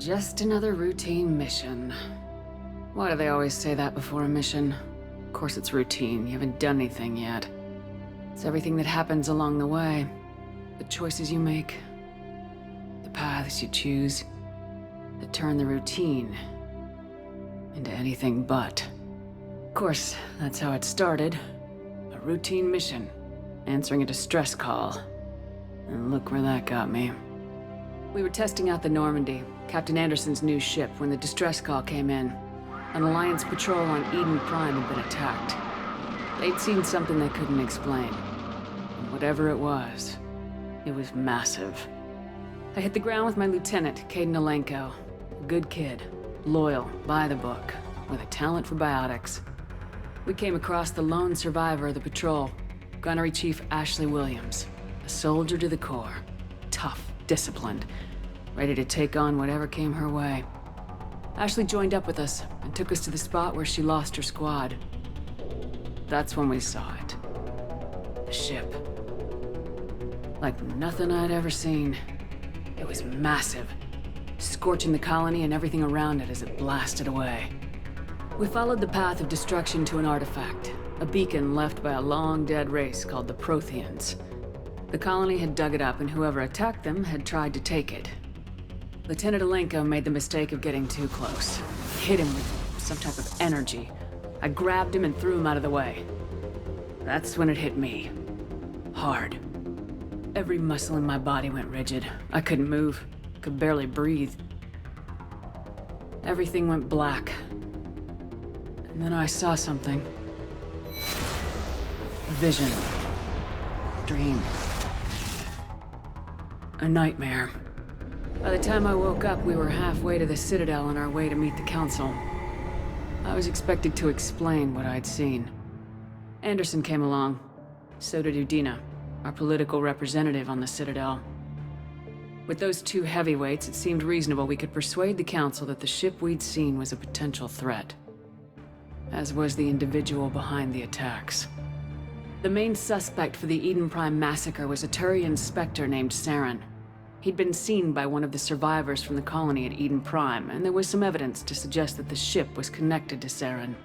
Just another routine mission. Why do they always say that before a mission? Of course it's routine, you haven't done anything yet. It's everything that happens along the way. The choices you make, the paths you choose, that turn the routine into anything but. Of course, that's how it started. A routine mission, answering a distress call. And look where that got me. We were testing out the Normandy, Captain Anderson's new ship, when the distress call came in. An Alliance patrol on Eden Prime had been attacked. They'd seen something they couldn't explain. And whatever it was massive. I hit the ground with my lieutenant, Caden Alenko. A good kid, loyal, by the book, with a talent for biotics. We came across the lone survivor of the patrol, Gunnery Chief Ashley Williams. A soldier to the core. Tough, disciplined, ready to take on whatever came her way. Ashley joined up with us and took us to the spot where she lost her squad. That's when we saw it. The ship. Like nothing I'd ever seen. It was massive, scorching the colony and everything around it as it blasted away. We followed the path of destruction to an artifact, a beacon left by a long-dead race called the Protheans. The colony had dug it up, and whoever attacked them had tried to take it. Lieutenant Alenko made the mistake of getting too close. Hit him with some type of energy. I grabbed him and threw him out of the way. That's when it hit me. Hard. Every muscle in my body went rigid. I couldn't move, could barely breathe. Everything went black. And then I saw something. A vision. Dream. A nightmare. By the time I woke up, we were halfway to the Citadel on our way to meet the Council. I was expected to explain what I'd seen. Anderson came along. So did Udina, our political representative on the Citadel. With those two heavyweights, it seemed reasonable we could persuade the Council that the ship we'd seen was a potential threat. As was the individual behind the attacks. The main suspect for the Eden Prime massacre was a Turian Spectre named Saren. He'd been seen by one of the survivors from the colony at Eden Prime, and there was some evidence to suggest that the ship was connected to Saren.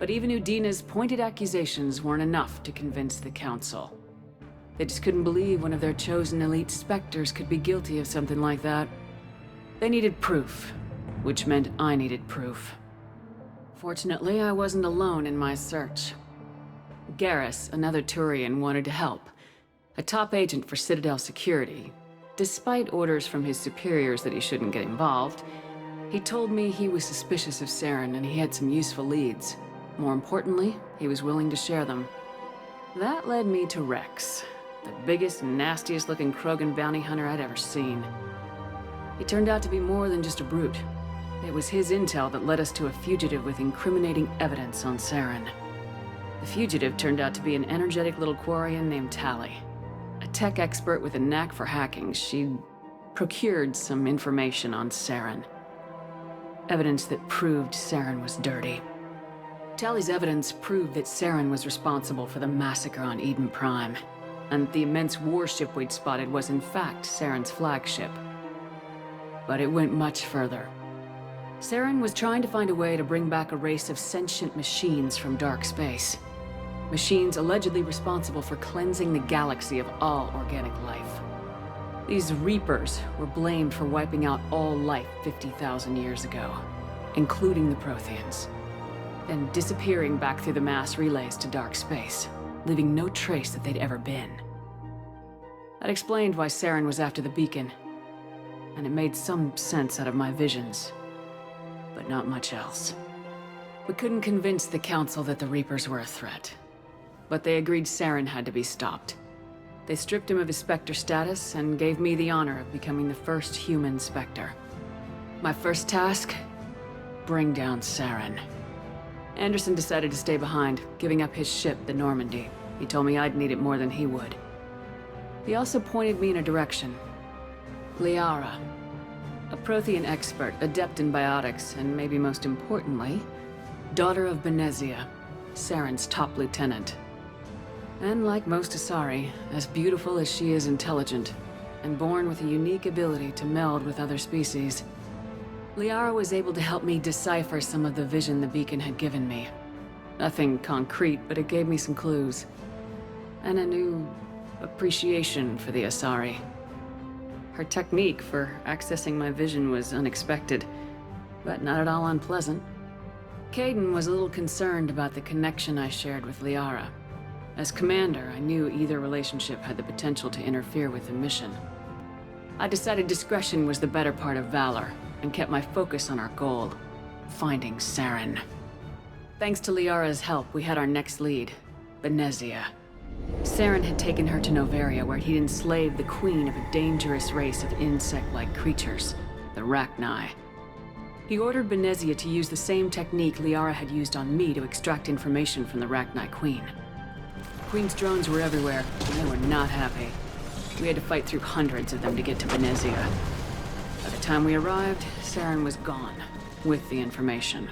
But even Udina's pointed accusations weren't enough to convince the Council. They just couldn't believe one of their chosen elite Spectres could be guilty of something like that. They needed proof, which meant I needed proof. Fortunately, I wasn't alone in my search. Garrus, another Turian, wanted to help. A top agent for Citadel security. Despite orders from his superiors that he shouldn't get involved, he told me he was suspicious of Saren and he had some useful leads. More importantly, he was willing to share them. That led me to Rex, the biggest, nastiest looking Krogan bounty hunter I'd ever seen. He turned out to be more than just a brute. It was his intel that led us to a fugitive with incriminating evidence on Saren. The fugitive turned out to be an energetic little Quarian named Tally. A tech expert with a knack for hacking, she'd procured some information on Saren. Evidence that proved Saren was dirty. Tally's evidence proved that Saren was responsible for the massacre on Eden Prime, and the immense warship we'd spotted was in fact Saren's flagship. But it went much further. Saren was trying to find a way to bring back a race of sentient machines from dark space. Machines allegedly responsible for cleansing the galaxy of all organic life. These Reapers were blamed for wiping out all life 50,000 years ago, including the Protheans, then disappearing back through the mass relays to dark space, leaving no trace that they'd ever been. That explained why Saren was after the beacon, and it made some sense out of my visions, but not much else. We couldn't convince the Council that the Reapers were a threat. But they agreed Saren had to be stopped. They stripped him of his Spectre status and gave me the honor of becoming the first human Spectre. My first task? Bring down Saren. Anderson decided to stay behind, giving up his ship, the Normandy. He told me I'd need it more than he would. He also pointed me in a direction. Liara. A Prothean expert, adept in biotics, and maybe most importantly, daughter of Benezia, Saren's top lieutenant. And like most Asari, as beautiful as she is intelligent, and born with a unique ability to meld with other species. Liara was able to help me decipher some of the vision the beacon had given me. Nothing concrete, but it gave me some clues. And a new appreciation for the Asari. Her technique for accessing my vision was unexpected, but not at all unpleasant. Kaidan was a little concerned about the connection I shared with Liara. As commander, I knew either relationship had the potential to interfere with the mission. I decided discretion was the better part of valor, and kept my focus on our goal, finding Saren. Thanks to Liara's help, we had our next lead, Benezia. Saren had taken her to Noveria, where he'd enslaved the queen of a dangerous race of insect-like creatures, the Rachni. He ordered Benezia to use the same technique Liara had used on me to extract information from the Rachni queen. The queen's drones were everywhere, and they were not happy. We had to fight through hundreds of them to get to Benezia. By the time we arrived, Saren was gone, with the information.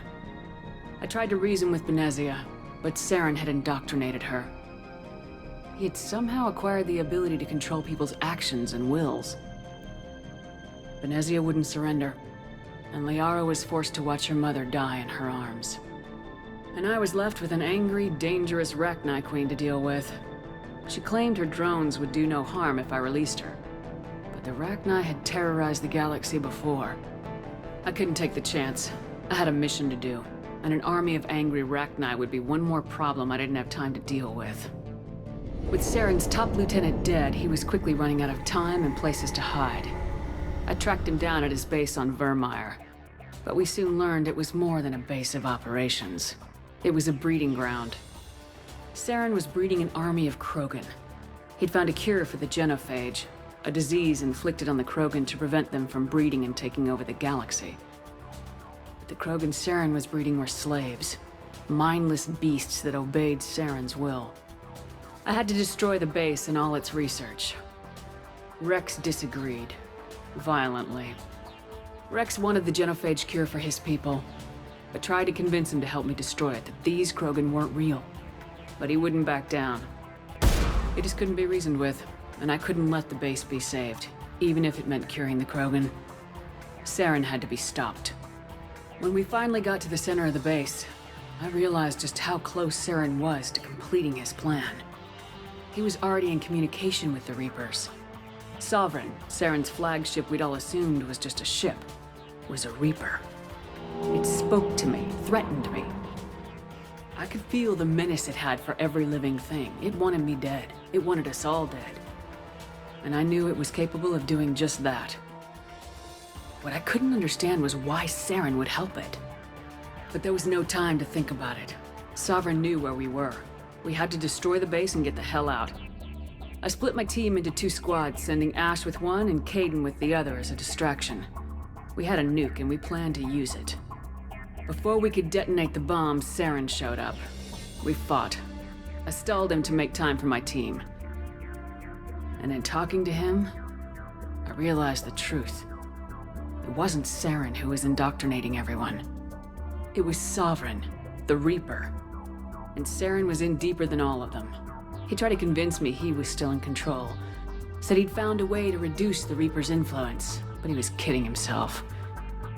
I tried to reason with Benezia, but Saren had indoctrinated her. He had somehow acquired the ability to control people's actions and wills. Benezia wouldn't surrender, and Liara was forced to watch her mother die in her arms. And I was left with an angry, dangerous Rachni queen to deal with. She claimed her drones would do no harm if I released her. But the Rachni had terrorized the galaxy before. I couldn't take the chance. I had a mission to do, and an army of angry Rachni would be one more problem I didn't have time to deal with. With Saren's top lieutenant dead, he was quickly running out of time and places to hide. I tracked him down at his base on Vermeer, but we soon learned it was more than a base of operations. It was a breeding ground. Saren was breeding an army of Krogan. He'd found a cure for the genophage, a disease inflicted on the Krogan to prevent them from breeding and taking over the galaxy. But the Krogan Saren was breeding were slaves, mindless beasts that obeyed Saren's will. I had to destroy the base and all its research. Rex disagreed, violently. Rex wanted the genophage cure for his people. I tried to convince him to help me destroy it, that these Krogan weren't real. But he wouldn't back down. He just couldn't be reasoned with, and I couldn't let the base be saved, even if it meant curing the Krogan. Saren had to be stopped. When we finally got to the center of the base, I realized just how close Saren was to completing his plan. He was already in communication with the Reapers. Sovereign, Saren's flagship we'd all assumed was just a ship, was a Reaper. It spoke to me, threatened me. I could feel the menace it had for every living thing. It wanted me dead. It wanted us all dead. And I knew it was capable of doing just that. What I couldn't understand was why Saren would help it. But there was no time to think about it. Sovereign knew where we were. We had to destroy the base and get the hell out. I split my team into 2 squads, sending Ash with one and Kaidan with the other as a distraction. We had a nuke and we planned to use it. Before we could detonate the bomb, Saren showed up. We fought. I stalled him to make time for my team. And in talking to him, I realized the truth. It wasn't Saren who was indoctrinating everyone. It was Sovereign, the Reaper. And Saren was in deeper than all of them. He tried to convince me he was still in control. Said he'd found a way to reduce the Reaper's influence, but he was kidding himself.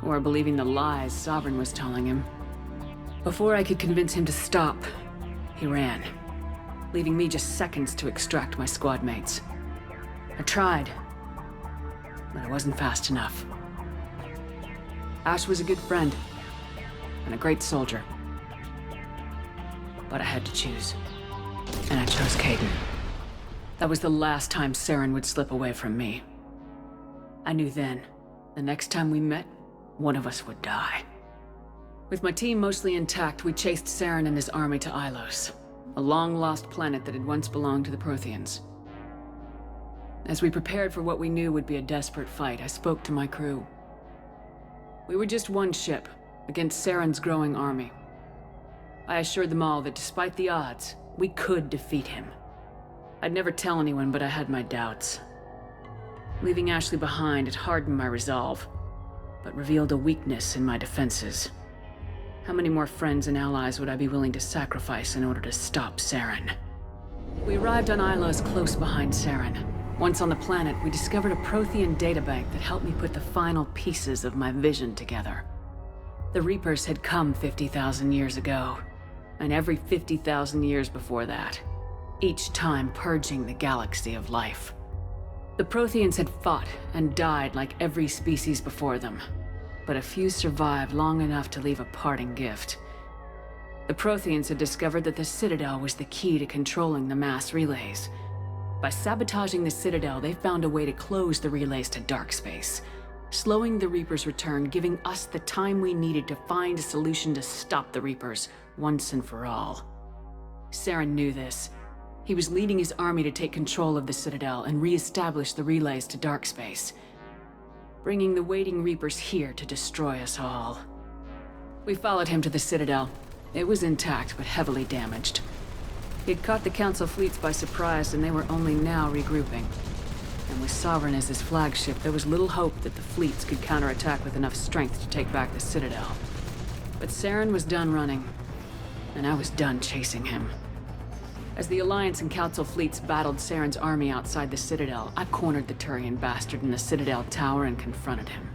Or believing the lies Sovereign was telling him. Before I could convince him to stop, he ran, leaving me just seconds to extract my squad mates. I tried, but I wasn't fast enough. Ash was a good friend, and a great soldier. But I had to choose, and I chose Kaidan. That was the last time Saren would slip away from me. I knew then, the next time we met, one of us would die. With my team mostly intact, we chased Saren and his army to Ilos, a long-lost planet that had once belonged to the Protheans. As we prepared for what we knew would be a desperate fight, I spoke to my crew. We were just one ship, against Saren's growing army. I assured them all that despite the odds, we could defeat him. I'd never tell anyone, but I had my doubts. Leaving Ashley behind had hardened my resolve, but revealed a weakness in my defenses. How many more friends and allies would I be willing to sacrifice in order to stop Saren? We arrived on Ilos close behind Saren. Once on the planet, we discovered a Prothean databank that helped me put the final pieces of my vision together. The Reapers had come 50,000 years ago, and every 50,000 years before that, each time purging the galaxy of life. The Protheans had fought and died like every species before them, but a few survived long enough to leave a parting gift. The Protheans had discovered that the Citadel was the key to controlling the mass relays. By sabotaging the Citadel, they found a way to close the relays to dark space, slowing the Reapers' return, giving us the time we needed to find a solution to stop the Reapers once and for all. Saren knew this. He was leading his army to take control of the Citadel and re-establish the relays to dark space, bringing the waiting Reapers here to destroy us all. We followed him to the Citadel. It was intact, but heavily damaged. He'd caught the Council fleets by surprise, and they were only now regrouping. And with Sovereign as his flagship, there was little hope that the fleets could counterattack with enough strength to take back the Citadel. But Saren was done running, and I was done chasing him. As the Alliance and Council fleets battled Saren's army outside the Citadel, I cornered the Turian bastard in the Citadel tower and confronted him.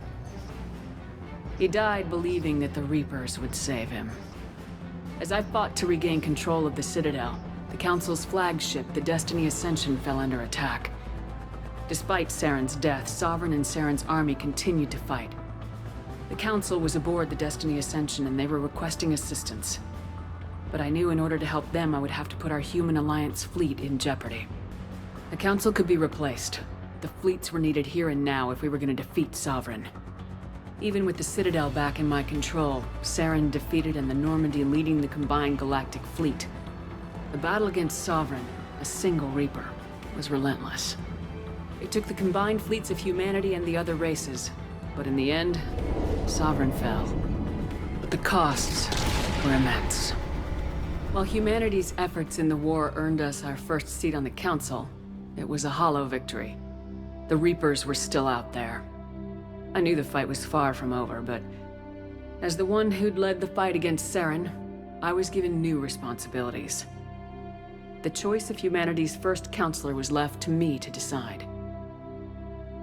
He died believing that the Reapers would save him. As I fought to regain control of the Citadel, the Council's flagship, the Destiny Ascension, fell under attack. Despite Saren's death, Sovereign and Saren's army continued to fight. The Council was aboard the Destiny Ascension and they were requesting assistance. But I knew in order to help them, I would have to put our human Alliance fleet in jeopardy. The Council could be replaced. The fleets were needed here and now if we were going to defeat Sovereign. Even with the Citadel back in my control, Saren defeated and the Normandy leading the combined galactic fleet. The battle against Sovereign, a single Reaper, was relentless. It took the combined fleets of humanity and the other races, but in the end, Sovereign fell. But the costs were immense. While humanity's efforts in the war earned us our first seat on the Council, it was a hollow victory. The Reapers were still out there. I knew the fight was far from over, but as the one who'd led the fight against Saren, I was given new responsibilities. The choice of humanity's first counselor was left to me to decide.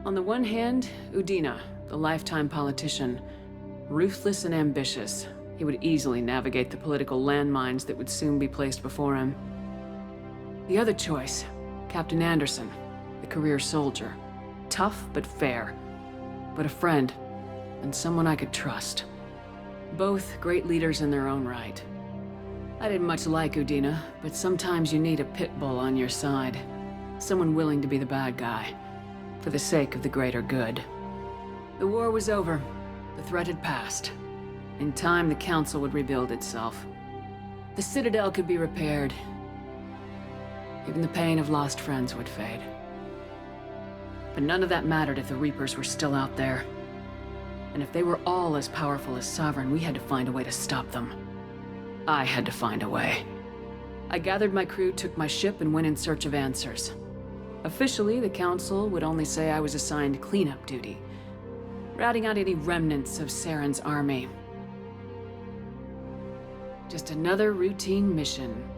On the one hand, Udina, the lifetime politician, ruthless and ambitious. He would easily navigate the political landmines that would soon be placed before him. The other choice, Captain Anderson, the career soldier. Tough but fair, but a friend, and someone I could trust. Both great leaders in their own right. I didn't much like Udina, but sometimes you need a pit bull on your side. Someone willing to be the bad guy, for the sake of the greater good. The war was over. The threat had passed. In time, the Council would rebuild itself. The Citadel could be repaired. Even the pain of lost friends would fade. But none of that mattered if the Reapers were still out there. And if they were all as powerful as Sovereign, we had to find a way to stop them. I had to find a way. I gathered my crew, took my ship, and went in search of answers. Officially, the Council would only say I was assigned cleanup duty, routing out any remnants of Saren's army. Just another routine mission.